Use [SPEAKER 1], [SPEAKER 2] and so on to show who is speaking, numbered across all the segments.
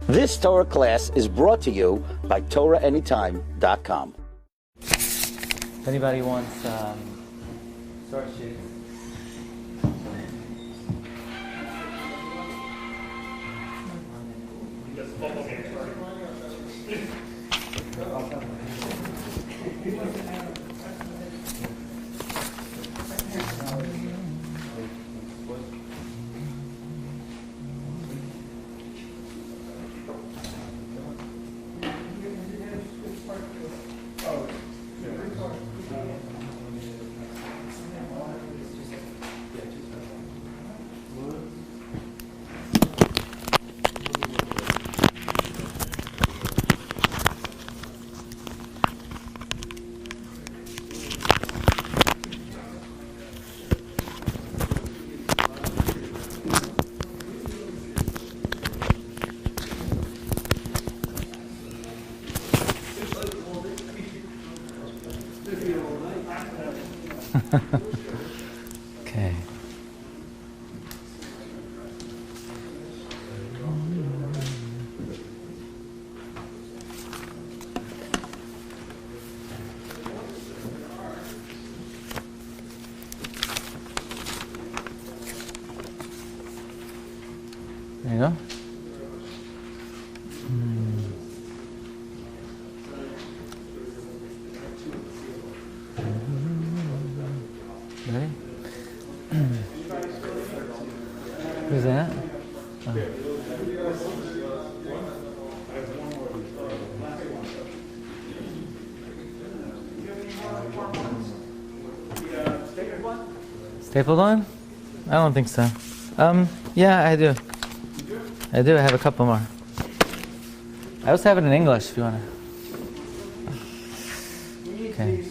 [SPEAKER 1] This Torah class is brought to you by TorahAnytime.com.
[SPEAKER 2] If anybody wants source sheets. Okay. There you go. Ready? Who's that? Oh. Stapled one? I don't think so. Yeah, I do. I do. I have a couple more. I also have it in English if you want to. Okay.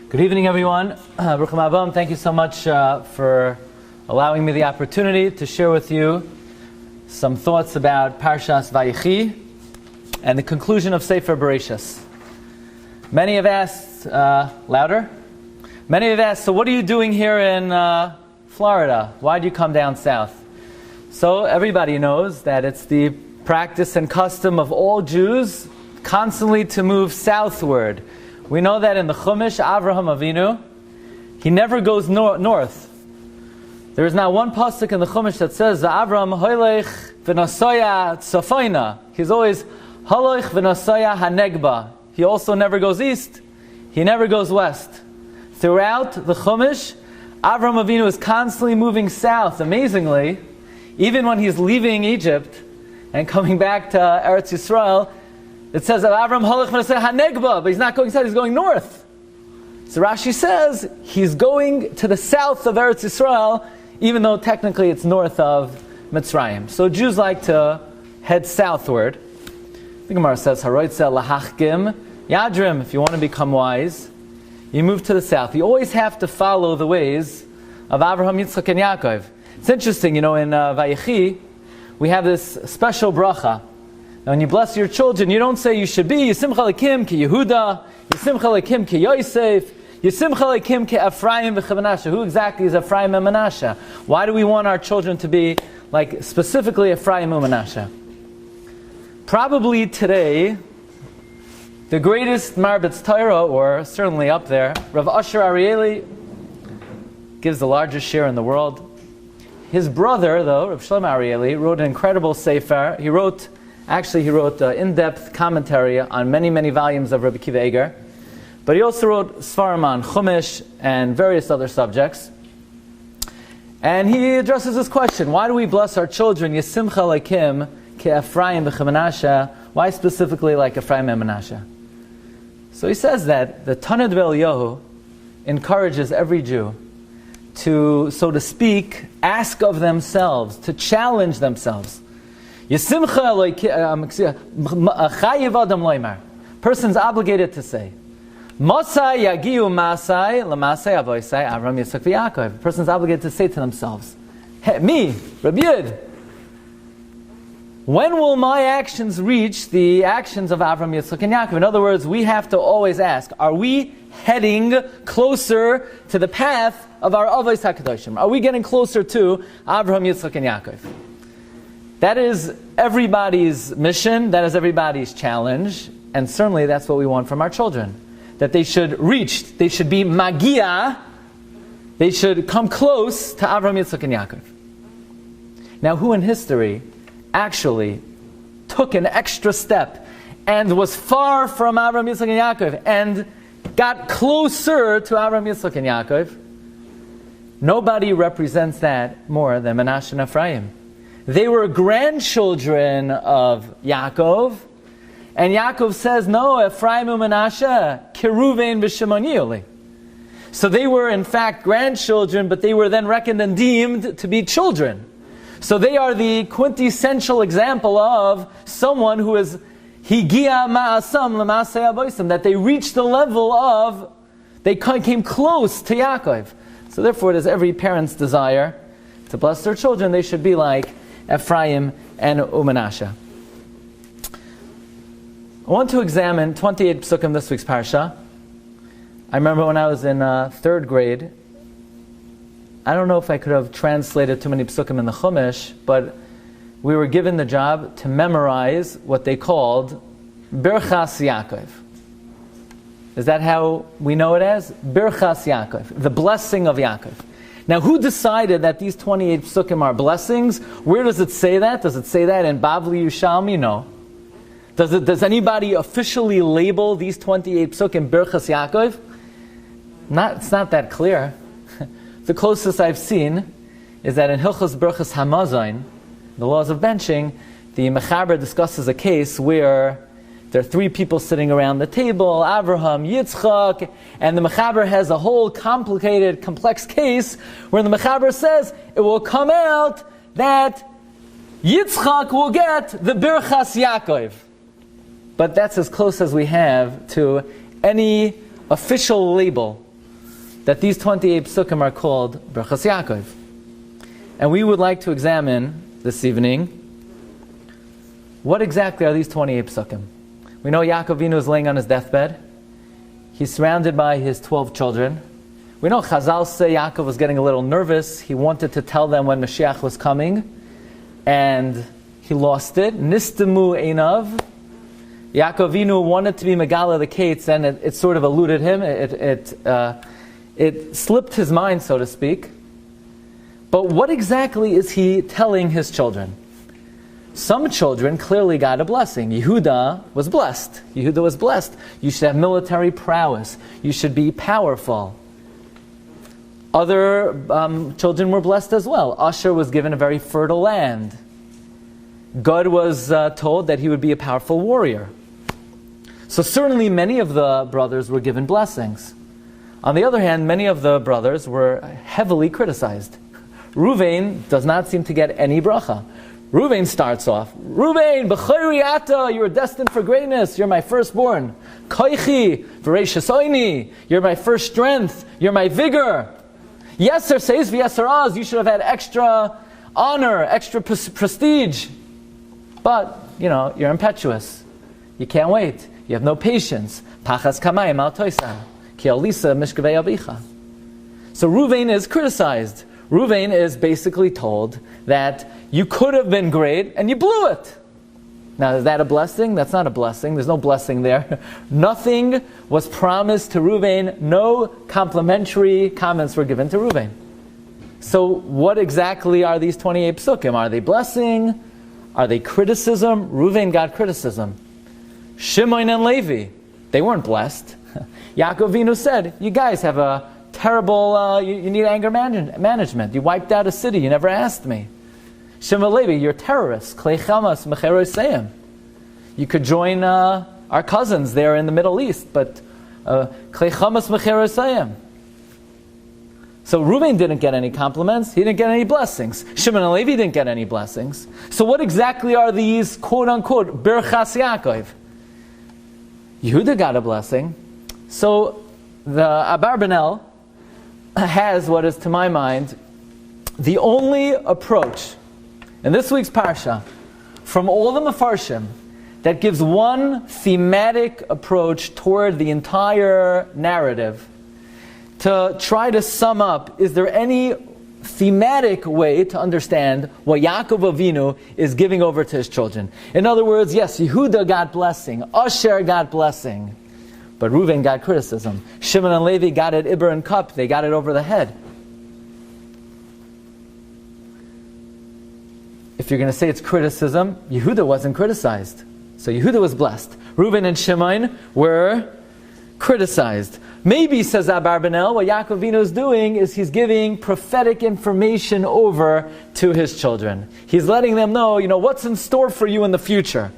[SPEAKER 2] Good evening, everyone. Baruch Haba. Thank you so much for allowing me the opportunity to share with you some thoughts about Parshas Vayechi and the conclusion of Sefer Birchas. Many have asked, louder? Many have asked, so what are you doing here in Florida? Why do you come down south? So everybody knows that it's the practice and custom of all Jews constantly to move southward. We know that in the Chumash, Avraham Avinu, he never goes north. There is not one pasuk in the Chumash that says, Avram hoylech v'nasoya tzafoina. He's always haloich v'nasoya hanegba. He also never goes east. He never goes west. Throughout the Chumash, Avram Avinu is constantly moving south. Amazingly, even when he's leaving Egypt and coming back to Eretz Yisrael, it says that Avram Halach V'Naseh HaNegba, but he's not going south, he's going north. So Rashi says he's going to the south of Eretz Yisrael, even though technically it's north of Mitzrayim. So Jews like to head southward. The Gemara says, Haroitze lahachkim yadrim, if you want to become wise, you move to the south. You always have to follow the ways of Abraham, Yitzchak, and Yaakov. It's interesting, in Vayechi, we have this special bracha. Now, when you bless your children, you don't say you should be Yisimcha Lekim ki Yehuda, Yisimcha Lekim ki Yosef, Yisimcha Lekim ki Ephraim v'Menashe. Who exactly is Ephraim and Menashe? Why do we want our children to be like specifically Ephraim and Menashe? Probably today, the greatest Marbitz Torah, or certainly up there, Rav Asher Arieli, gives the largest share in the world. His brother, though, Rav Shlomo Arieli, wrote an incredible sefer. He wrote in-depth commentary on many, many volumes of Rabbi Akiva Eger. But he also wrote Svarim on Chumash and various other subjects. And he addresses this question: why do we bless our children Yisimcha Lekim ke Ephraim v'Menashe? Why specifically like Ephraim and Menashe? So he says that the Tanad Ve'Eliyahu encourages every Jew to, so to speak, ask of themselves, to challenge themselves. Person's obligated to say, Masai yagiu masai lamasai avoisai Avram Yitzchak v'Yaakov. Person's obligated to say to themselves, hey, me, Rabbi Yud, when will my actions reach the actions of Avraham, Yitzchak, and Yaakov? In other words, we have to always ask, are we heading closer to the path of our Avos HaKadoshim? Are we getting closer to Avraham, Yitzchak, and Yaakov? That is everybody's mission, that is everybody's challenge, and certainly that's what we want from our children. That they should reach, they should be magia, they should come close to Avraham, Yitzchak, and Yaakov. Now, who in history actually took an extra step and was far from Avraham, Yitzchak, and Yaakov and got closer to Avraham, Yitzchak, and Yaakov? Nobody represents that more than Menashe and Ephraim. They were grandchildren of Yaakov, and Yaakov says, no, Ephraim and Menashe, Kiruvein v'Shimon Yoli. So they were in fact grandchildren, but they were then reckoned and deemed to be children. So they are the quintessential example of someone who is higia ma'asam l'masei avosim, that they reached the level of, they came close to Yaakov. So therefore it is every parent's desire to bless their children. They should be like Ephraim and Menashe. I want to examine 28 psukim this week's Parsha. I remember when I was in third grade, I don't know if I could have translated too many psukim in the Chumash, but we were given the job to memorize what they called Birchas Yaakov. Is that how we know it as? Birchas Yaakov, the blessing of Yaakov. Now, who decided that these 28 psukim are blessings? Where does it say that? Does it say that in Bavli Yushalmi? No. Does anybody officially label these 28 psukim Birchas Yaakov? It's not that clear. The closest I've seen is that in Hilchos Birchas Hamazon, the laws of benching, the Mechaber discusses a case where there are three people sitting around the table, Avraham, Yitzchak, and the Mechaber has a whole complicated, complex case where the Mechaber says it will come out that Yitzchak will get the Birchas Yaakov. But that's as close as we have to any official label that these 28 psukim are called Birchas Yaakov. And we would like to examine this evening, what exactly are these 28 psukim? We know Yaakov Avinu is laying on his deathbed. He's surrounded by his 12 children. We know Chazal say Yaakov was getting a little nervous. He wanted to tell them when Mashiach was coming, and he lost it. Nistemu einav. Yaakov Avinu wanted to be Megala the Kates, and it sort of eluded him. It slipped his mind, so to speak. But what exactly is he telling his children? Some children clearly got a blessing. Yehuda was blessed. Yehuda was blessed. You should have military prowess. You should be powerful. Other children were blessed as well. Asher was given a very fertile land. Gad was told that he would be a powerful warrior. So certainly many of the brothers were given blessings. On the other hand, many of the brothers were heavily criticized. Ruvain does not seem to get any bracha. Ruvain starts off, Ruvain, b'chayri ata, you are destined for greatness, you're my firstborn. Koichi, v'reishas oini, you're my first strength, you're my vigor. Yeser says v'yeser az, you should have had extra honor, extra prestige. But, you're impetuous. You can't wait. You have no patience. Pachas kamayim al toisa. Ki alisa mishkavei abicha. So Ruvain is criticized. Ruvain is basically told that you could have been great and you blew it. Now, is that a blessing? That's not a blessing. There's no blessing there. Nothing was promised to Ruvain. No complimentary comments were given to Ruvain. So what exactly are these 28 psukim? Are they blessing? Are they criticism? Ruvain got criticism. Shimon and Levi, they weren't blessed. Yaakov Avinu said, you guys have a terrible, you need anger management. You wiped out a city, you never asked me. Shimon and Levi, you're terrorists. Klei chamas mecheroseim. You could join our cousins there in the Middle East, but klei chamas mecheroseim. So Reuben didn't get any compliments. He didn't get any blessings. Shimon and Levi didn't get any blessings. So what exactly are these quote-unquote Birchas Yaakov? Yehuda got a blessing. So the Abarbanel has what is, to my mind, the only approach in this week's Parsha from all the Mefarshim that gives one thematic approach toward the entire narrative to try to sum up, is there any thematic way to understand what Yaakov Avinu is giving over to his children? In other words, yes, Yehuda got blessing, Asher got blessing, but Reuven got criticism. Shimon and Levi got it Iber and Cup, they got it over the head. If you're going to say it's criticism, Yehuda wasn't criticized. So Yehuda was blessed. Reuven and Shimon were criticized. Maybe, says Abarbanel, what Yaakov Avinu is doing is he's giving prophetic information over to his children. He's letting them know, what's in store for you in the future.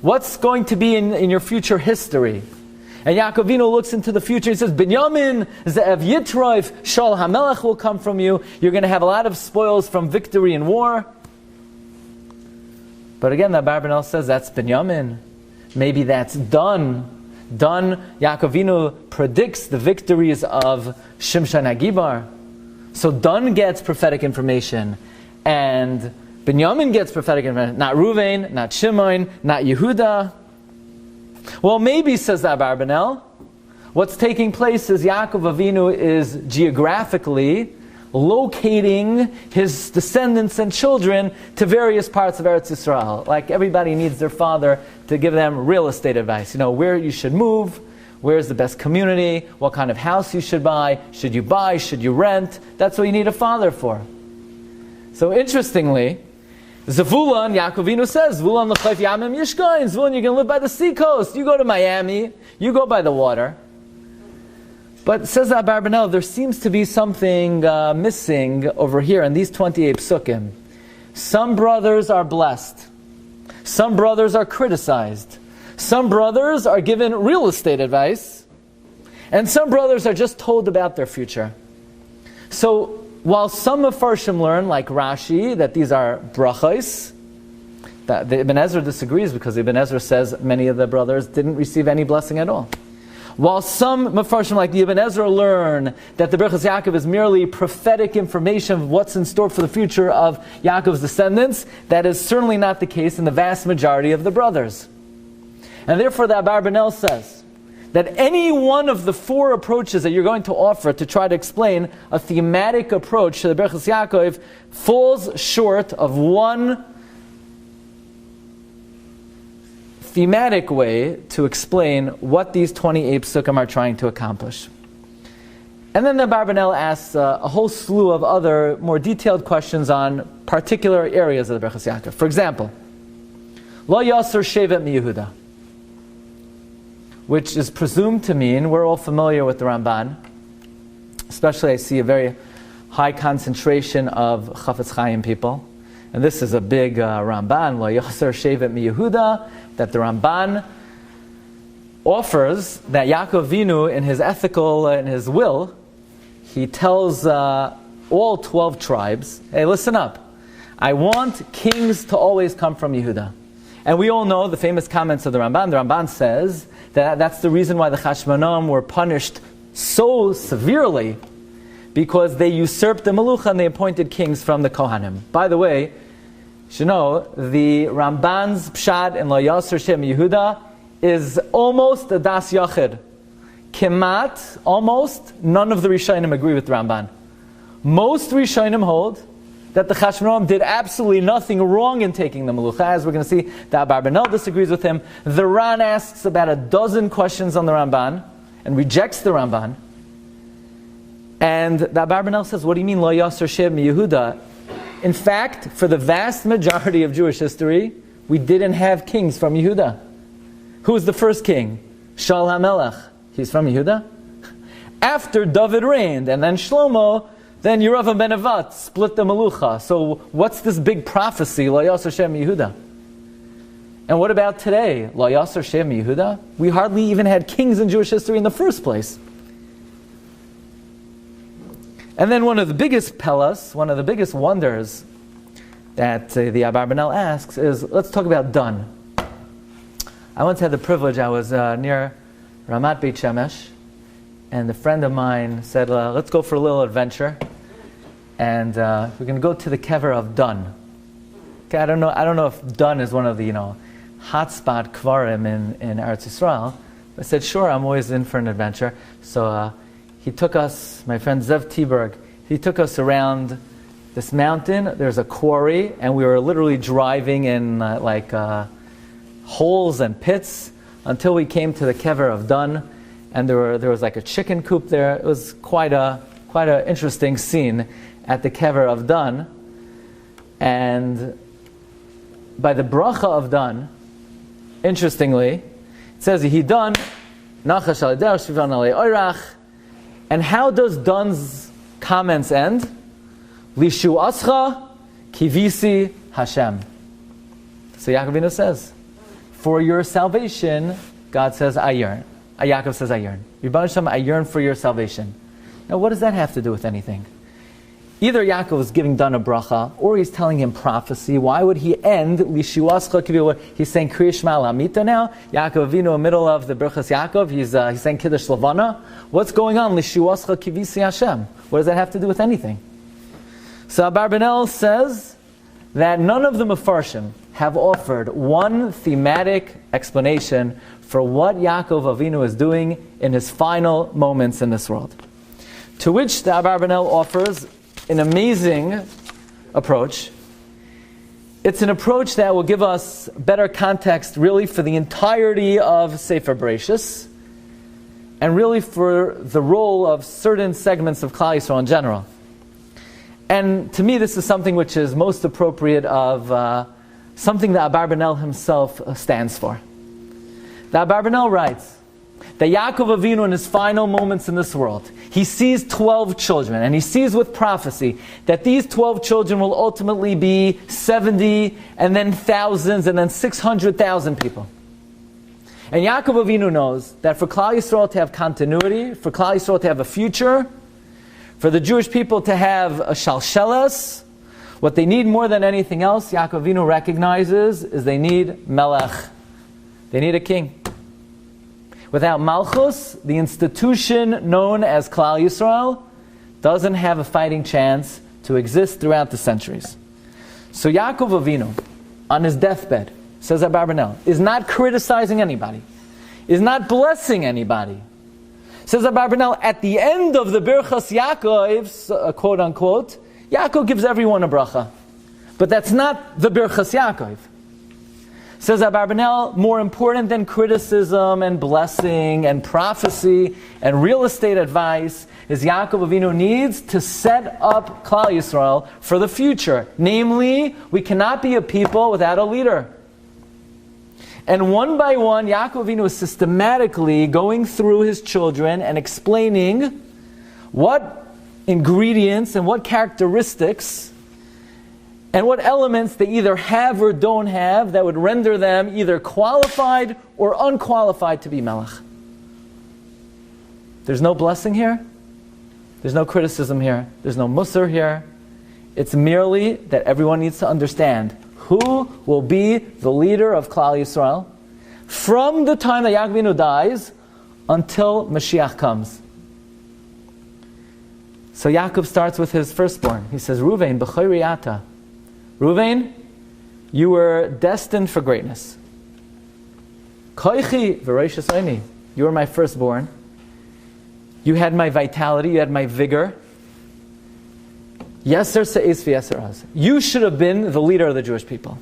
[SPEAKER 2] What's going to be in your future history. And Yaakov Avinu looks into the future. He says, Binyamin, Ze'ev Yitroif, Shaul HaMelech will come from you. You're going to have a lot of spoils from victory in war. But again, the Abarbanel says that's Binyamin. Maybe that's done. Yaakov Avinu predicts the victories of Shimshon HaGibar. So Dan gets prophetic information, and Binyamin gets prophetic information. Not Reuven, not Shimon, not Yehuda. Well, maybe, says the Abarbanel, what's taking place is Yaakov Avinu is geographically locating his descendants and children to various parts of Eretz Yisrael. Like everybody needs their father to give them real estate advice. Where you should move, where's the best community, what kind of house you should buy, should you rent? That's what you need a father for. So interestingly, Zavulon, Yaakov Avinu says, Zvulon l'chayf yamim yishkain. Zvulon, you're going to live by the seacoast. You go to Miami, you go by the water. But says Abarbanel, there seems to be something missing over here in these 28 psukim. Some brothers are blessed. Some brothers are criticized. Some brothers are given real estate advice. And some brothers are just told about their future. So while some Mefarshim learn, like Rashi, that these are brachos, that the Ibn Ezra disagrees because Ibn Ezra says many of the brothers didn't receive any blessing at all. While some Mefarshim like the Ibn Ezra learn that the Birchas Yaakov is merely prophetic information of what's in store for the future of Yaakov's descendants, that is certainly not the case in the vast majority of the brothers. And therefore the Abarbanel says that any one of the four approaches that you're going to offer to try to explain a thematic approach to the Birchas Yaakov falls short of one thematic way to explain what these 28 psukim are trying to accomplish. And then the Abarbanel asks a whole slew of other more detailed questions on particular areas of the Birchas Yaakov. For example, Lo Yasser Shevet MiYehuda, which is presumed to mean, we're all familiar with the Ramban, especially I see a very high concentration of Chafetz Chaim people. And this is a big Ramban, Lo Yasser Shevet MiYehuda, that the Ramban offers that Yaakov Avinu, in his ethical, in his will, he tells all 12 tribes, hey, listen up. I want kings to always come from Yehuda. And we all know the famous comments of the Ramban. The Ramban says that that's the reason why the Chashmonaim were punished so severely, because they usurped the Melucha and they appointed kings from the Kohanim. By the way, you should know, the Ramban's Pshat in Lo Yasser Shem Yehuda is almost a Das Yachid. Kemat, almost, none of the Rishonim agree with the Ramban. Most Rishonim hold that the Chashmonaim did absolutely nothing wrong in taking the Melucha. As we're going to see, the Abarbanel disagrees with him. The Ran asks about a dozen questions on the Ramban and rejects the Ramban. And the Abarbanel says, what do you mean, Lo Yasser Shem Yehuda? In fact, for the vast majority of Jewish history, we didn't have kings from Yehuda. Who was the first king? Shaul HaMelech. He's from Yehuda. After David reigned, and then Shlomo, then Yeravam ben Nevat split the Melucha. So what's this big prophecy, Lo Yasser Shem Yehuda? And what about today? Lo Yasser Shem Yehuda? We hardly even had kings in Jewish history in the first place. And then one of the biggest pelas, one of the biggest wonders that the Abarbanel asks is, let's talk about Dan. I once had the privilege, I was near Ramat Beit Shemesh, and a friend of mine said, let's go for a little adventure, and we're going to go to the kever of Dan. Okay, I don't know if done is one of the hotspot kvarim in Eretz Yisrael. I said, sure, I'm always in for an adventure. So he took us, my friend Zev Tiberg, he took us around this mountain. There's a quarry, and we were literally driving in holes and pits until we came to the kever of Dun, and there was like a chicken coop there. It was quite a interesting scene at the kever of Dun. And by the bracha of Dun, interestingly, it says he done nachash al yedei shvivan alei oirach. And how does Dun's comments end? Lishu ascha kivisi Hashem. So Yaakov Avinu says, for your salvation, God says, I yearn. Yaakov says, I yearn. Yibban Hashem, I yearn for your salvation. Now, what does that have to do with anything? Either Yaakov is giving Dun a bracha, or he's telling him prophecy. Why would he end Lishu ascha kivisi? He's saying Kriya Shema Lamita now. Yaakov Avinu, in the middle of the Birchas Yaakov, he's saying Kiddush Levana. What's going on? Lishu ascha kivisi Hashem. What does that have to do with anything? So Abarbanel says that none of the Mefarshim have offered one thematic explanation for what Yaakov Avinu is doing in his final moments in this world. To which the Abarbanel offers an amazing approach. It's an approach that will give us better context really for the entirety of Sefer Birchas, and really for the role of certain segments of Klal Yisrael in general. And to me, this is something which is most appropriate of something that Abarbanel himself stands for. The Abarbanel writes that Yaakov Avinu in his final moments in this world, he sees 12 children, and he sees with prophecy that these 12 children will ultimately be 70, and then thousands, and then 600,000 people. And Yaakov Avinu knows that for Klal Yisrael to have continuity, for Klal Yisrael to have a future, for the Jewish people to have a shalsheles, what they need more than anything else, Yaakov Avinu recognizes, is they need melech. They need a king. Without Malchus, the institution known as Klal Yisrael doesn't have a fighting chance to exist throughout the centuries. So Yaakov Avinu, on his deathbed, says Abarbanel, is not criticizing anybody, is not blessing anybody. Says Abarbanel, at the end of the Birchas Yaakov, quote unquote, Yaakov gives everyone a bracha. But that's not the Birchas Yaakov. Says Abarbanel, more important than criticism and blessing and prophecy and real estate advice is Yaakov Avinu needs to set up Klal Yisrael for the future. Namely, we cannot be a people without a leader. And one by one, Yaakov Avinu is systematically going through his children and explaining what ingredients and what characteristics and what elements they either have or don't have that would render them either qualified or unqualified to be melech. There's no blessing here. There's no criticism here. There's no musar here. It's merely that everyone needs to understand who will be the leader of Klal Yisrael from the time that Yaakov Avinu dies until Mashiach comes. So Yaakov starts with his firstborn. He says, Ruvain, b'chori ata. Ruvain, you were destined for greatness. Koichi v'reishas oini. You were my firstborn. You had my vitality, you had my vigor. Yeser se'es v'yeser az. You should have been the leader of the Jewish people.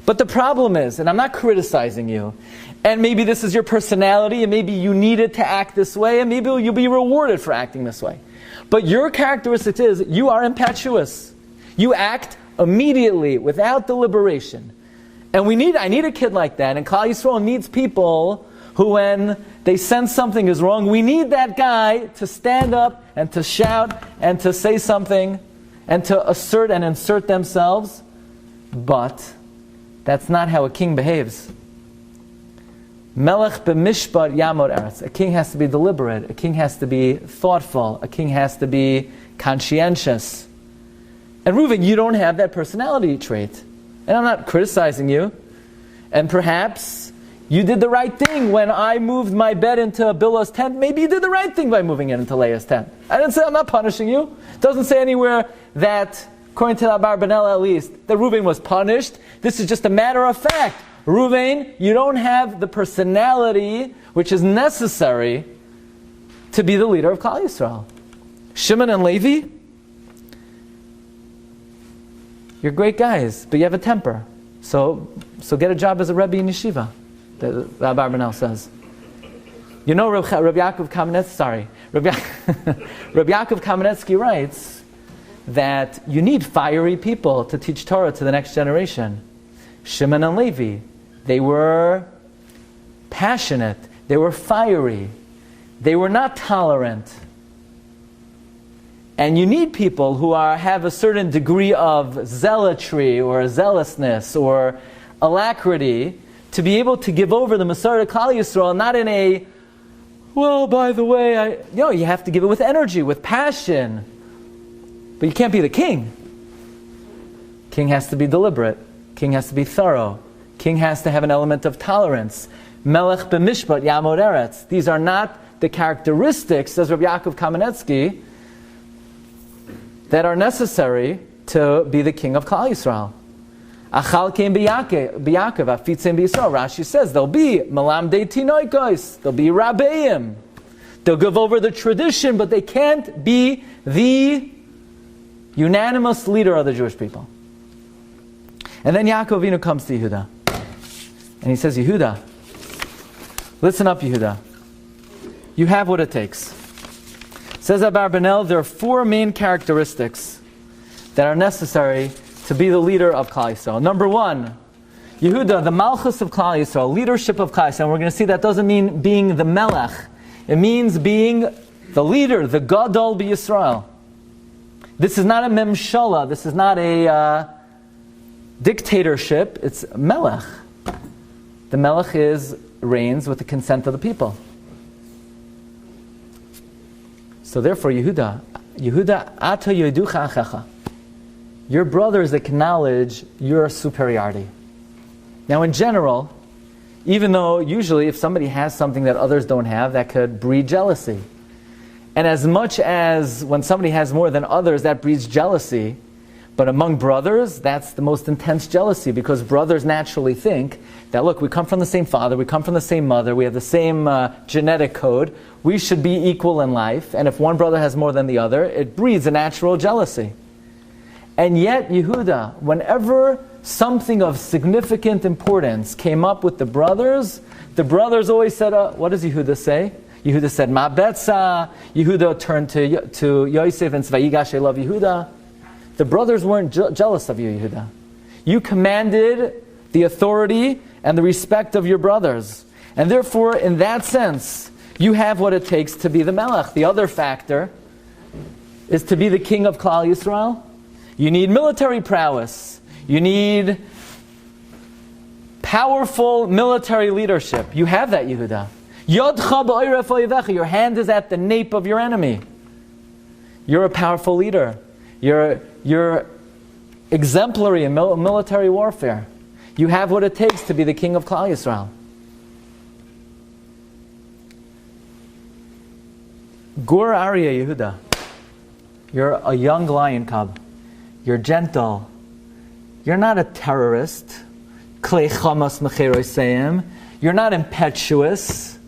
[SPEAKER 2] But the problem is, and I'm not criticizing you, and maybe this is your personality, and maybe you needed to act this way, and maybe you'll be rewarded for acting this way. But your characteristic is, you are impetuous. You act immediately, without deliberation. And I need a kid like that, and Klal Yisrael needs people who, when they sense something is wrong, we need that guy to stand up and to shout and to say something and to assert and insert themselves. But that's not how a king behaves. Melech b'mishpat yamod eretz. A king has to be deliberate. A king has to be thoughtful. A king has to be conscientious. And Reuven, you don't have that personality trait. And I'm not criticizing you. And perhaps you did the right thing when I moved my bed into Bilhah's tent. Maybe you did the right thing by moving it into Leah's tent. I'm not punishing you. It doesn't say anywhere that according to the Abarbanel at least, that Reuven was punished. This is just a matter of fact. Reuven, you don't have the personality which is necessary to be the leader of Klal Yisrael. Shimon and Levi, you're great guys, but you have a temper. So get a job as a Rebbe in Yeshiva, the Abarbanel says. You know, Rabbi Yaakov Kamenetsky writes that you need fiery people to teach Torah to the next generation. Shimon and Levi, they were passionate, they were fiery, they were not tolerant. And you need people who have a certain degree of zealotry or zealousness or alacrity to be able to give over the Masarah to Klal Yisrael, not in a, well, by the way, you have to give it with energy, with passion. But you can't be the king. King has to be deliberate. King has to be thorough. King has to have an element of tolerance. Melech b'mishpat yamod eretz. These are not the characteristics, says Rabbi Yaakov Kamenetsky, that are necessary to be the king of Klal Yisrael. Achal came b'Yaakov, afitzim b'Yisrael. Rashi says there'll be malamdei tinoikos, there'll be rabbeim. They'll give over the tradition, but they can't be the unanimous leader of the Jewish people. And then Yaakov Avinu comes to Yehuda, and he says, Yehuda, listen up, Yehuda. You have what it takes. Says Abarbanel, there are 4 main characteristics that are necessary to be the leader of Klal Yisrael. Number 1, Yehuda, the Malchus of Klal Yisrael, leadership of Klal Yisrael. And we're going to see that doesn't mean being the Melech. It means being the leader, the Gadol b'Yisrael. This is not a memshala. This is not a dictatorship. It's Melech. The Melech reigns with the consent of the people. So therefore, Yehuda, ata yoducha achecha. Your brothers acknowledge your superiority. Now, in general, even though usually if somebody has something that others don't have, that could breed jealousy. And as much as when somebody has more than others, that breeds jealousy, but among brothers, that's the most intense jealousy, because brothers naturally think that, look, we come from the same father, we come from the same mother, we have the same genetic code, we should be equal in life, and if one brother has more than the other, it breeds a natural jealousy. And yet, Yehuda, whenever something of significant importance came up with the brothers always said, what does Yehuda say? Yehuda said, Ma betza. Yehuda turned to Yosef and said, Vayigash, I love Yehuda. The brothers weren't jealous of you, Yehuda. You commanded the authority and the respect of your brothers. And therefore, in that sense, you have what it takes to be the Melech. The other factor is to be the king of Klal Yisrael. You need military prowess. You need powerful military leadership. You have that, Yehuda. Yodcha ba'oref oivecha. Your hand is at the nape of your enemy. You're a powerful leader. You're exemplary in military warfare. You have what it takes to be the king of Klal Yisrael. Gur Aryeh Yehuda. You're a young lion cub. You're gentle. You're not a terrorist. Klei chamas mecheroseim. You're not impetuous.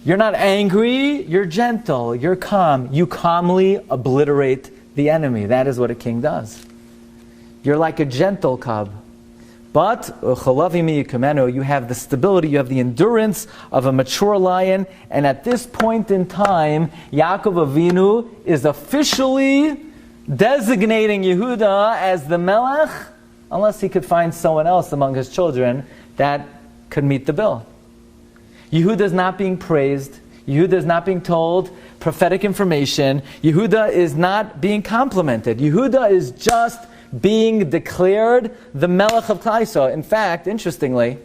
[SPEAKER 2] You're not angry. You're gentle. You're calm. You calmly obliterate the enemy. That is what a king does. You're like a gentle cub. But you have the stability, you have the endurance of a mature lion. And at this point in time, Yaakov Avinu is officially designating Yehuda as the Melech, unless he could find someone else among his children that could meet the bill. Yehuda is not being praised. Yehuda is not being told prophetic information. Yehuda is not being complimented. Yehuda is just being declared the Melech of Klal Yisrael. In fact, interestingly,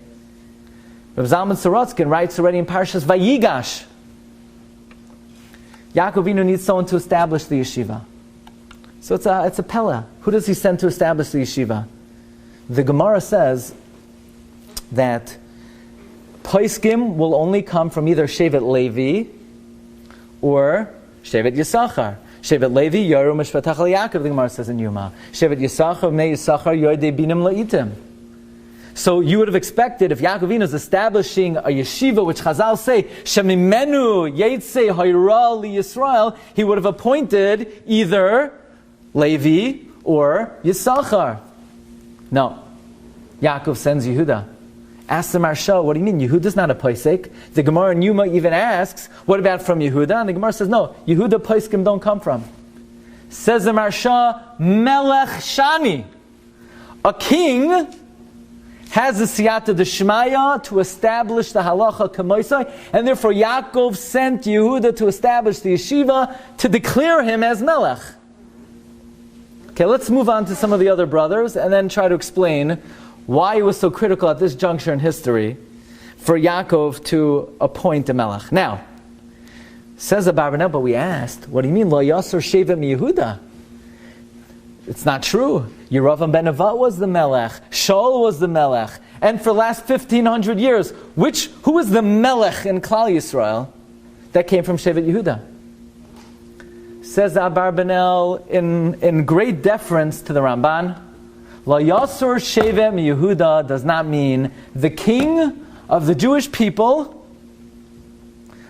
[SPEAKER 2] Rav Zalman Sorotzkin writes already in Parshas Vayigash, Yaakov Avinu needs someone to establish the yeshiva. So it's a pella. Who does he send to establish the yeshiva? The Gemara says that Poskim will only come from either Shevet Levi or Shevet Yisachar. Shevet Levi, Yoru Mishpatach Yaakov, the Gemara says in Yuma. Shevet Yisachar, Bnei Yisachar, Yodei Binim La'itim. So you would have expected, if Yaakov Avinu is establishing a yeshiva, which Chazal say, Shemimenu Yetzei Hayra Li Yisrael, he would have appointed either Levi or Yisachar. No. Yaakov sends Yehuda. Asks the Marsha, what do you mean? Yehuda's not a Paisek. The Gemara in Yuma even asks, what about from Yehuda? And the Gemara says, no, Yehuda Paiskim don't come from. Says the Marsha, Melech Shani. A king has the siyata d'shmaya to establish the halacha k'moisai, and therefore Yaakov sent Yehuda to establish the yeshiva to declare him as Melech. Okay, let's move on to some of the other brothers and then try to explain why it was so critical at this juncture in history for Yaakov to appoint a Melech. Now, says Abarbanel, but we asked, what do you mean, Lo Yasser Shevet mi Yehuda? It's not true. Yeravam ben Nevat was the Melech. Shaul was the Melech. And for the last 1,500 years, who was the Melech in Klal Yisrael that came from Shevet Yehuda? Says Abarbanel in great deference to the Ramban, La Yasur Shevet mi Yehuda does not mean the king of the Jewish people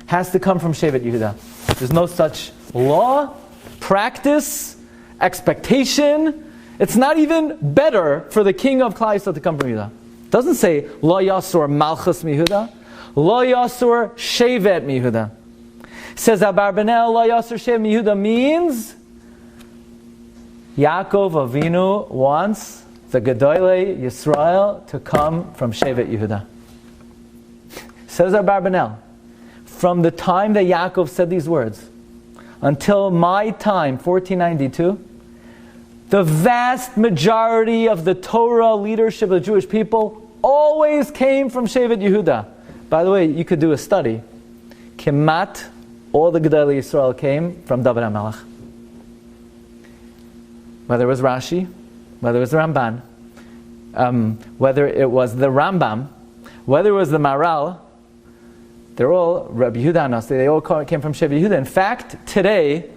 [SPEAKER 2] has to come from Shevet Yehuda. There's no such law, practice, expectation. It's not even better for the king of Klal Yisrael to come from Yehuda. It doesn't say La Yasur Malchus mi Yehuda, La Yasur Shevet mi Yehuda. Says Abarbanel, La Yasur Shevet mi Yehuda means Yaakov Avinu wants the Gedolei Yisrael to come from Shevet Yehuda. Says Abarbanel, from the time that Yaakov said these words until my time, 1492, the vast majority of the Torah leadership of the Jewish people always came from Shevet Yehuda. By the way, you could do a study. Kemat, all the Gedolei Yisrael came from David HaMelech. Whether it was Rashi, whether it was the Ramban, whether it was the Rambam, whether it was the Maral, they're all Rabbi Yehuda Nasi. They all came from Shevet Yehuda. In fact, today,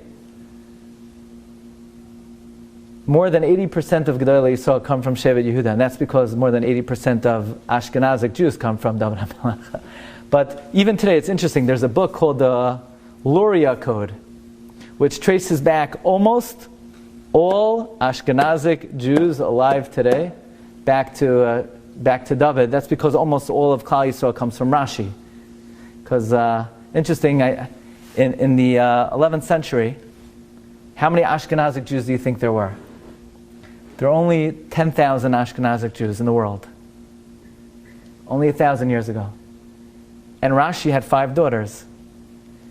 [SPEAKER 2] more than 80% of Gedolei Yisrael come from Shevet Yehuda, and that's because more than 80% of Ashkenazic Jews come from David HaMelech. But even today, it's interesting. There's a book called the Luria Code, which traces back almost all Ashkenazic Jews alive today back to David. That's because almost all of Klal Yisrael comes from Rashi. Because interesting, in the 11th century, how many Ashkenazic Jews do you think there were? There are only 10,000 Ashkenazic Jews in the world. Only 1,000 years ago. And Rashi had 5 daughters.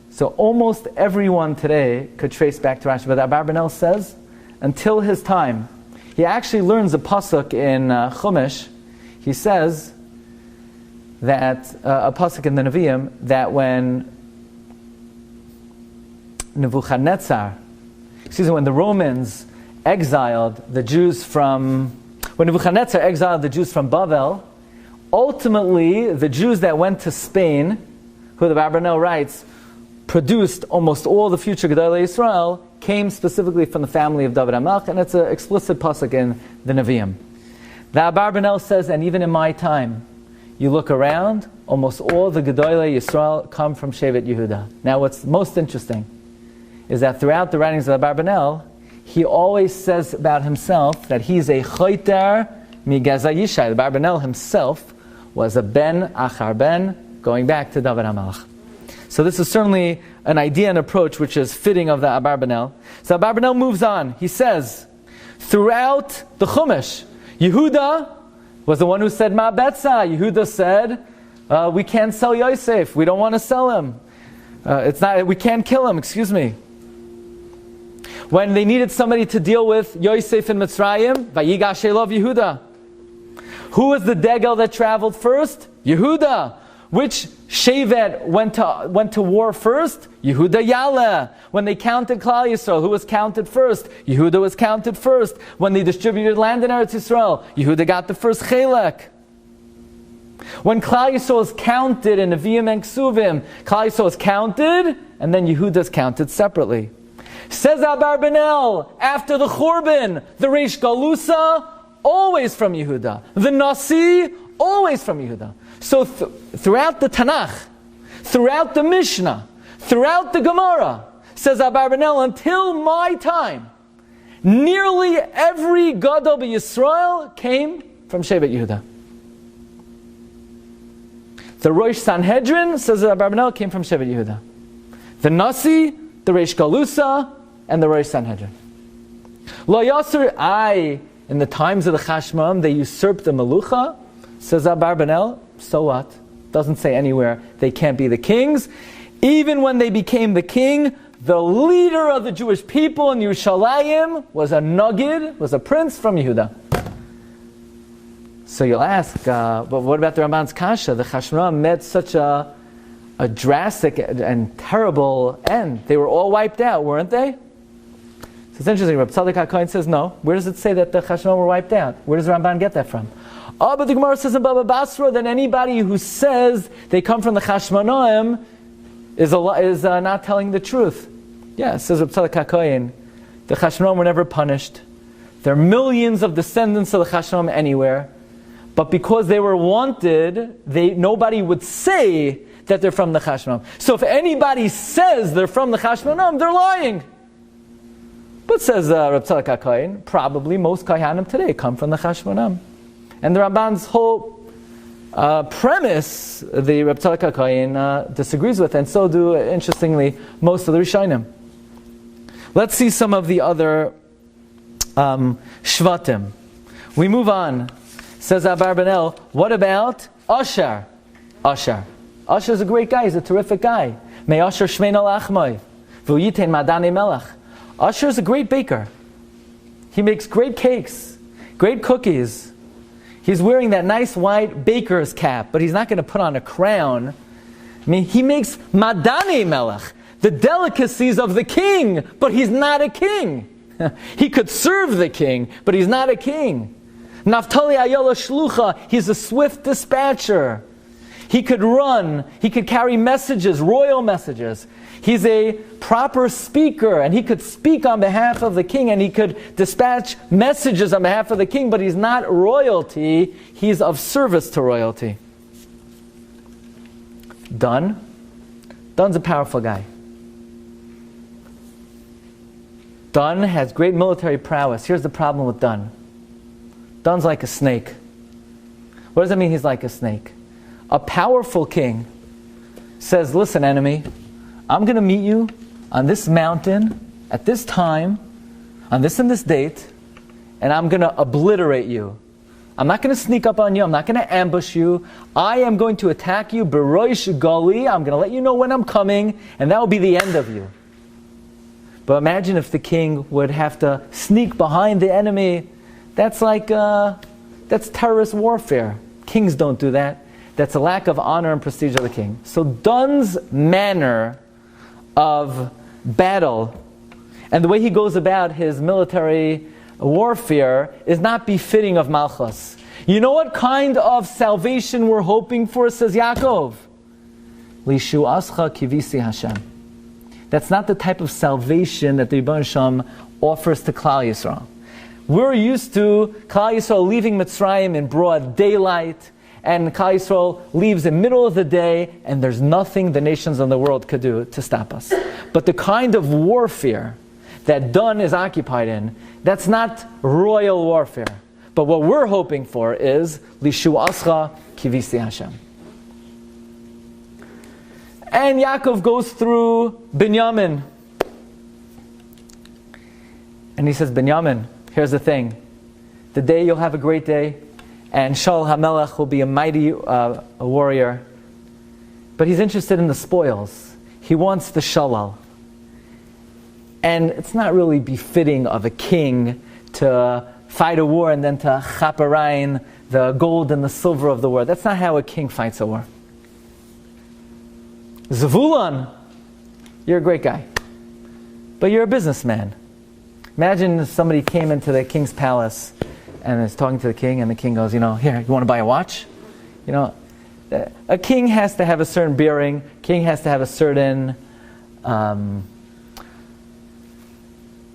[SPEAKER 2] So almost everyone today could trace back to Rashi. But Abarbanel says, until his time, he actually learns a pasuk in Chumash. He says that, a pasuk in the Nevi'im, that when when the Romans exiled the Jews when Nebuchadnezzar exiled the Jews from Bavel, ultimately the Jews that went to Spain, who the Abarbanel writes, produced almost all the future Gedolei Yisrael, came specifically from the family of David HaMelech, and it's an explicit pasuk in the Nevi'im. The Abarbanel says, and even in my time, you look around, almost all the Gedolei Yisrael come from Shevet Yehuda. Now what's most interesting is that throughout the writings of Abarbanel, he always says about himself that he's a choiter migeza yishai. The Abarbanel himself was a ben achar ben, going back to David HaMelech. So this is certainly an idea and approach which is fitting of the Abarbanel. So Abarbanel moves on. He says, throughout the Chumash, Yehuda was the one who said Ma Betza. Yehuda said, we can't sell Yosef. We don't want to sell him. We can't kill him, excuse me. When they needed somebody to deal with Yosef in Mitzrayim, Vayigash Elov Yehuda. Who was the degel that traveled first? Yehuda. Which Shevet went to war first? Yehuda Yaleh. When they counted Klal Yisrael, who was counted first? Yehuda was counted first. When they distributed land in Eretz Yisrael, Yehuda got the first Chelek. When Klal Yisrael was counted in Nevi'im and Ksuvim, Klal Yisrael was counted, and then Yehuda's counted separately. Says Abarbanel, after the Churban, the Reish Galusa, always from Yehuda. The Nasi, always from Yehuda. So throughout the Tanakh, throughout the Mishnah, throughout the Gemara, says Abarbanel, until my time, nearly every Gadol b'Yisrael came from Shevet Yehuda. The Rosh Sanhedrin, says Abarbanel, came from Shevet Yehuda. The Nasi, the Reish Galusa, and the Rosh Sanhedrin. Lo Yasser, in the times of the Chashmam, they usurped the Melucha, says Abarbanel, so what? Doesn't say anywhere they can't be the kings. Even when they became the king, the leader of the Jewish people in Yerushalayim was a Nagid, was a prince from Yehuda. So you'll ask, but what about the Ramban's Kasha? The Chashmam met such a drastic and terrible end. They were all wiped out, weren't they? So it's interesting. Rabbi Tzadok HaKohen says no. Where does it say that the Chashmam were wiped out? Where does the Ramban get that from? Oh, but the Gemara says in Baba Basra that anybody who says they come from the Chashmonaim is not telling the truth. Yeah, says Rabbi Tzadok HaKohen, the Chashmonaim were never punished. There are millions of descendants of the Chashmonaim anywhere, but because they were wanted, nobody would say that they're from the Chashmonaim. So if anybody says they're from the Chashmonaim, they're lying. But says Rabbi Tzadok HaKohen, probably most Kohanim today come from the Chashmonaim. And the Ramban's whole premise, the Rabbi Tzadok HaKohen disagrees with, and so do, interestingly, most of the Rishonim. Let's see some of the other Shvatim. We move on. Says Abarbanel, what about Asher? Asher is a great guy, he's a terrific guy. May Asher shmein al achmai, v'yitein madane melach. Asher is a great baker. He makes great cakes, great cookies. He's wearing that nice white baker's cap, but he's not going to put on a crown. I mean, he makes madane melech, the delicacies of the king, but he's not a king. He could serve the king, but he's not a king. Naftali ayola shlucha, he's a swift dispatcher. He could run, he could carry messages, royal messages. He's a proper speaker, and he could speak on behalf of the king, and he could dispatch messages on behalf of the king, but he's not royalty, he's of service to royalty. Dun's a powerful guy. Dun has great military prowess. Here's the problem with Dun. Dun's like a snake. What does that mean, he's like a snake? A powerful king says, listen, enemy, I'm going to meet you on this mountain, at this time, on this and this date, and I'm going to obliterate you. I'm not going to sneak up on you. I'm not going to ambush you. I am going to attack you, Beroish Gali. I'm going to let you know when I'm coming, and that will be the end of you. But imagine if the king would have to sneak behind the enemy. That's that's terrorist warfare. Kings don't do that. That's a lack of honor and prestige of the king. So Dun's manner of battle and the way he goes about his military warfare is not befitting of Malchus. You know what kind of salvation we're hoping for, says Yaakov? Lishu ascha kivisi Hashem. That's not the type of salvation that the Rebbeinu Shem offers to Klal Yisrael. We're used to Klal Yisrael leaving Mitzrayim in broad daylight, and Klal Yisrael leaves in the middle of the day, and there's nothing the nations of the world could do to stop us. But the kind of warfare that Dun is occupied in, that's not royal warfare. But what we're hoping for is Lishu Ascha Kivisi Hashem. And Yaakov goes through Binyamin. And he says, Binyamin, here's the thing. The day you'll have a great day, and Shaul HaMelech will be a mighty warrior. But he's interested in the spoils. He wants the shalal. And it's not really befitting of a king to fight a war and then to chaparain the gold and the silver of the war. That's not how a king fights a war. Zavulon, you're a great guy, but you're a businessman. Imagine if somebody came into the king's palace and is talking to the king, and the king goes, here, you want to buy a watch? A king has to have a certain bearing. King has to have a certain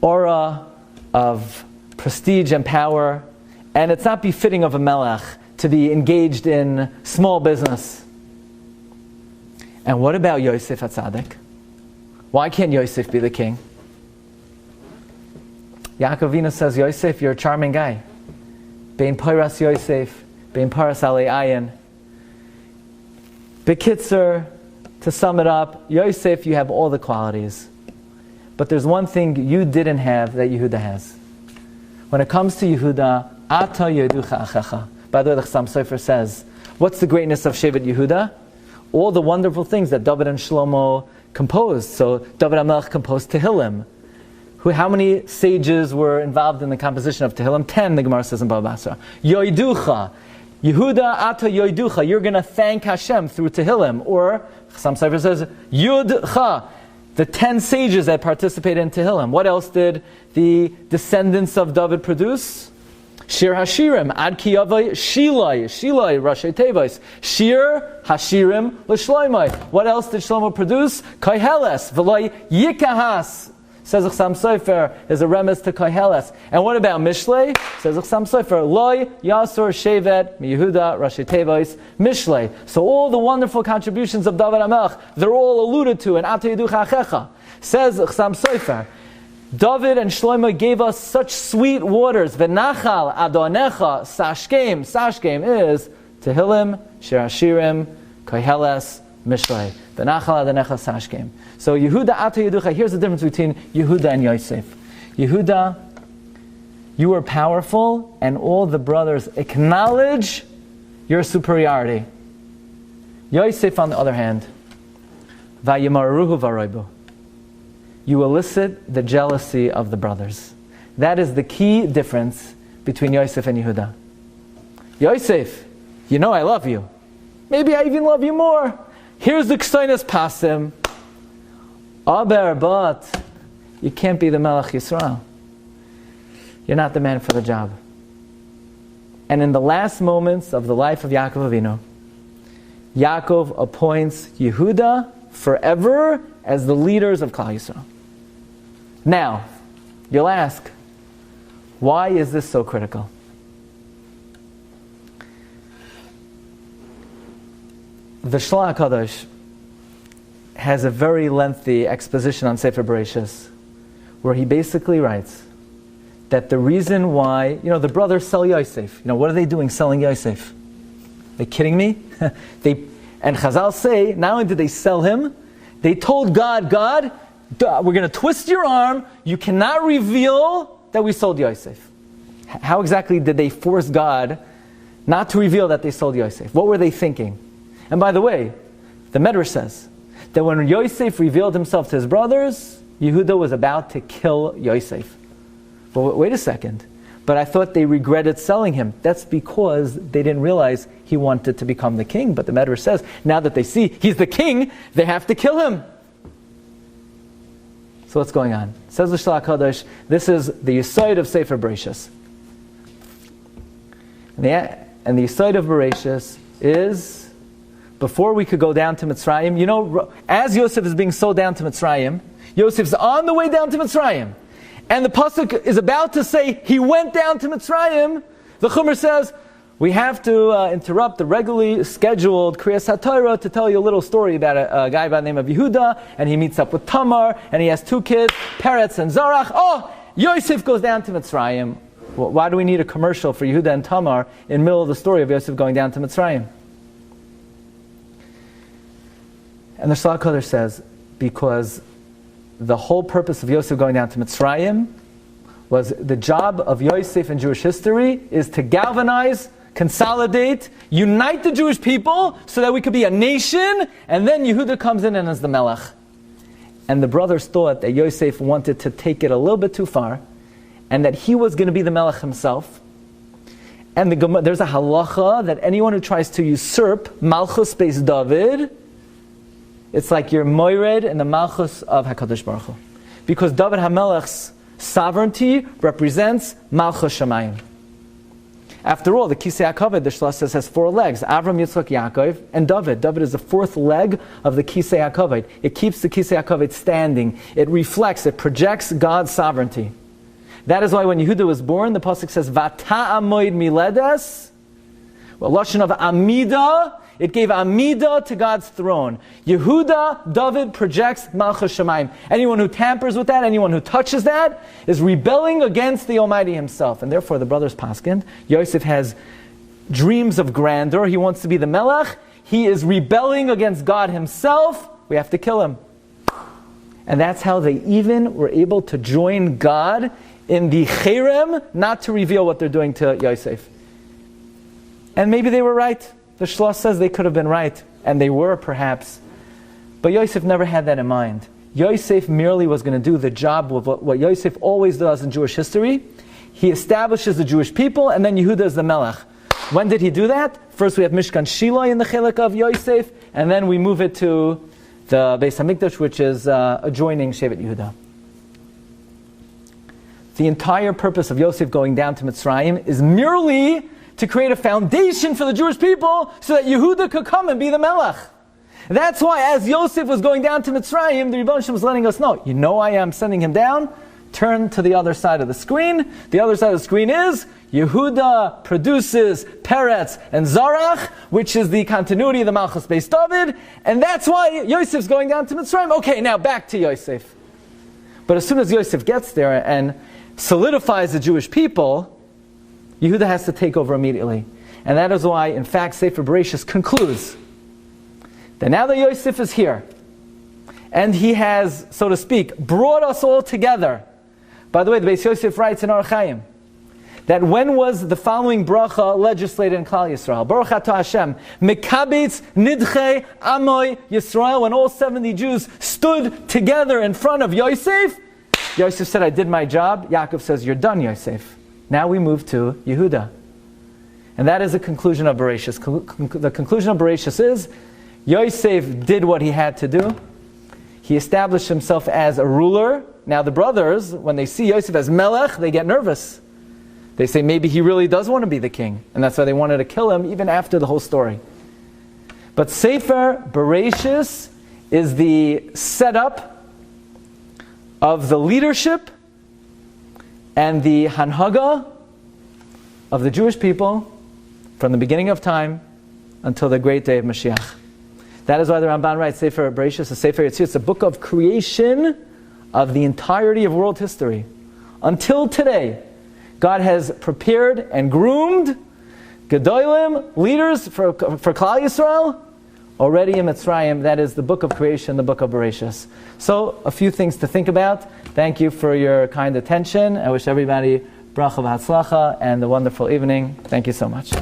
[SPEAKER 2] aura of prestige and power, and it's not befitting of a melech to be engaged in small business. And what about Yosef HaTzadik? Why can't Yosef be the king? Yaakov Avinu says, Yosef, you're a charming guy. Bein Poiras Yosef, Bein Paras Alei Ayin. Bekitzer, to sum it up, Yosef, you have all the qualities. But there's one thing you didn't have that Yehuda has. When it comes to Yehuda, Ata Yeducha Achecha. By the way, the Chassam Sofer says, what's the greatness of Shevet Yehuda? All the wonderful things that David and Shlomo composed. So David HaMelech composed Tehillim. How many sages were involved in the composition of Tehillim? 10, the Gemara says in Baba Basra. Yoiducha. Yehuda Ata Yoiducha. You're going to thank Hashem through Tehillim. Or, Chassam Sofer says, Yudcha. The 10 sages that participated in Tehillim. What else did the descendants of David produce? Shir Hashirim, Ad Ki Yavai Shilai, Rashi Tevos. Shir Hashirim L'Shloimai. What else did Shlomo produce? Koheles, V'loi Yikahas. Says Chassam Sofer, is a remiss to Koheles. And what about Mishlei? Says Chassam Sofer, Loi Yasur Shevet Yehuda Rashi Tevos Mishlei. So all the wonderful contributions of David HaMelech, they're all alluded to in Ata Yeducha Achecha. Says Chassam Sofer, David and Shlomo gave us such sweet waters. V'nachal Adonecha Sashkem. Sashkem is Tehillim, Shir Hashirim, Koheles, Mishlei. V'nachal Adonecha Sashkem. So Yehuda Ata Yeducha, here's the difference between Yehuda and Yosef. Yehuda, you are powerful, and all the brothers acknowledge your superiority. Yosef, on the other hand, Vayemaruhu Varoibu. You elicit the jealousy of the brothers. That is the key difference between Yosef and Yehuda. Yosef, you know I love you. Maybe I even love you more. Here's the Ksainas Pasim. But you can't be the Melech Yisrael. You're not the man for the job. And in the last moments of the life of Yaakov Avinu, Yaakov appoints Yehuda forever as the leaders of Klal Yisrael. Now, you'll ask, why is this so critical? The Shlach HaKadosh has a very lengthy exposition on Sefer Birchas, where he basically writes that the reason why, the brothers sell Yosef. What are they doing selling Yosef? Are they kidding me? And Chazal say, not only did they sell him, they told God, we're going to twist your arm. You cannot reveal that we sold Yosef. How exactly did they force God not to reveal that they sold Yosef? What were they thinking? And by the way, the Medrash says that when Yosef revealed himself to his brothers, Yehuda was about to kill Yosef. But wait a second. But I thought they regretted selling him. That's because they didn't realize he wanted to become the king. But the Medrash says, now that they see he's the king, they have to kill him. So what's going on? Says the Shlach HaKadosh, this is the Yesod of Sefer Birchas. And the Yesod of Birchas is, before we could go down to Mitzrayim, as Yosef is being sold down to Mitzrayim, Yosef's on the way down to Mitzrayim. And the Pasuk is about to say, he went down to Mitzrayim. The Chumash says, we have to interrupt the regularly scheduled Kriyas HaTorah to tell you a little story about a guy by the name of Yehuda, and he meets up with Tamar, and he has 2 kids, Peretz and Zarach. Oh, Yosef goes down to Mitzrayim. Well, why do we need a commercial for Yehuda and Tamar in the middle of the story of Yosef going down to Mitzrayim? And the Shlach HaKadosh says, because the whole purpose of Yosef going down to Mitzrayim was the job of Yosef in Jewish history is to galvanize, consolidate, unite the Jewish people so that we could be a nation, and then Yehuda comes in and is the Melech. And the brothers thought that Yosef wanted to take it a little bit too far, and that he was going to be the Melech himself. And there's a halacha that anyone who tries to usurp Malchus Beis David, it's like you're moired in the Malchus of HaKadosh Baruch Hu. Because David HaMelech's sovereignty represents Malchus Shamayim. After all, the Kisei HaKavod, the Shlosh says, has 4 legs. Avram, Yitzchak, Yaakov, and David. David is the 4th leg of the Kisei HaKavod. It keeps the Kisei HaKavod standing. It reflects, it projects God's sovereignty. That is why when Yehuda was born, the pasuk says, Vata'amoid miledes. Well, lashon of Amida, it gave Amida to God's throne. Yehuda, David projects Malchus Shemaim. Anyone who tampers with that, anyone who touches that, is rebelling against the Almighty Himself. And therefore the brothers paskind, Yosef has dreams of grandeur. He wants to be the Melech. He is rebelling against God Himself. We have to kill him. And that's how they even were able to join God in the Cherem, not to reveal what they're doing to Yosef. And maybe they were right. The Shlosh says they could have been right, and they were perhaps. But Yosef never had that in mind. Yosef merely was going to do the job of what Yosef always does in Jewish history. He establishes the Jewish people, and then Yehuda is the Melech. When did he do that? First we have Mishkan Shiloh in the Chelek of Yosef, and then we move it to the Beis HaMikdash, which is adjoining Shevet Yehuda. The entire purpose of Yosef going down to Mitzrayim is merely to create a foundation for the Jewish people so that Yehuda could come and be the Melech. That's why as Yosef was going down to Mitzrayim, the Rebbe was letting us know, you know I am sending him down, turn to the other side of the screen. The other side of the screen is Yehuda produces Peretz and Zarach, which is the continuity of the Malchus Beis David, and that's why Yosef's going down to Mitzrayim. Okay, now back to Yosef. But as soon as Yosef gets there and solidifies the Jewish people, Yehuda has to take over immediately. And that is why, in fact, Sefer Birchas concludes that now that Yosef is here, and he has, so to speak, brought us all together. By the way, the Beis Yosef writes in Ar Chaim that when was the following bracha legislated in Klal Yisrael? Baruch atah Hashem, Mekabetz Nidchei Amoy Yisrael, when all 70 Jews stood together in front of Yosef, Yosef said, I did my job. Yaakov says, you're done, Yosef. Now we move to Yehuda. And that is the conclusion of Birchas. The conclusion of Birchas is, Yosef did what he had to do. He established himself as a ruler. Now the brothers, when they see Yosef as Melech, they get nervous. They say maybe he really does want to be the king. And that's why they wanted to kill him even after the whole story. But Sefer Birchas is the setup of the leadership and the Hanhaga of the Jewish people from the beginning of time until the great day of Mashiach. That is why the Ramban writes Sefer Birchas, the Sefer Yetzirah. It's a book of creation of the entirety of world history. Until today, God has prepared and groomed Gedolim, leaders for Klal Yisrael, already in Mitzrayim. That is the book of creation, the book of Birchas. So, a few things to think about. Thank you for your kind attention. I wish everybody bracha v'hatzlacha and a wonderful evening. Thank you so much.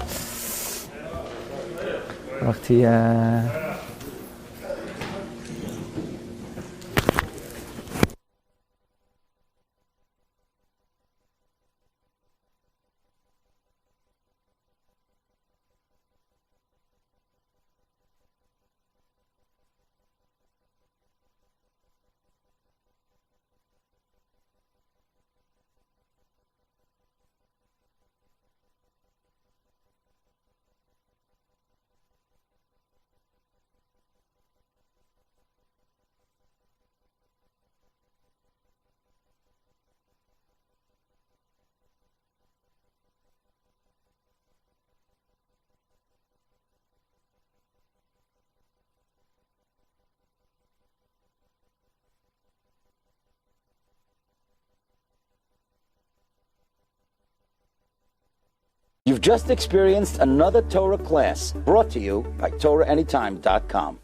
[SPEAKER 1] You've just experienced another Torah class brought to you by TorahAnytime.com.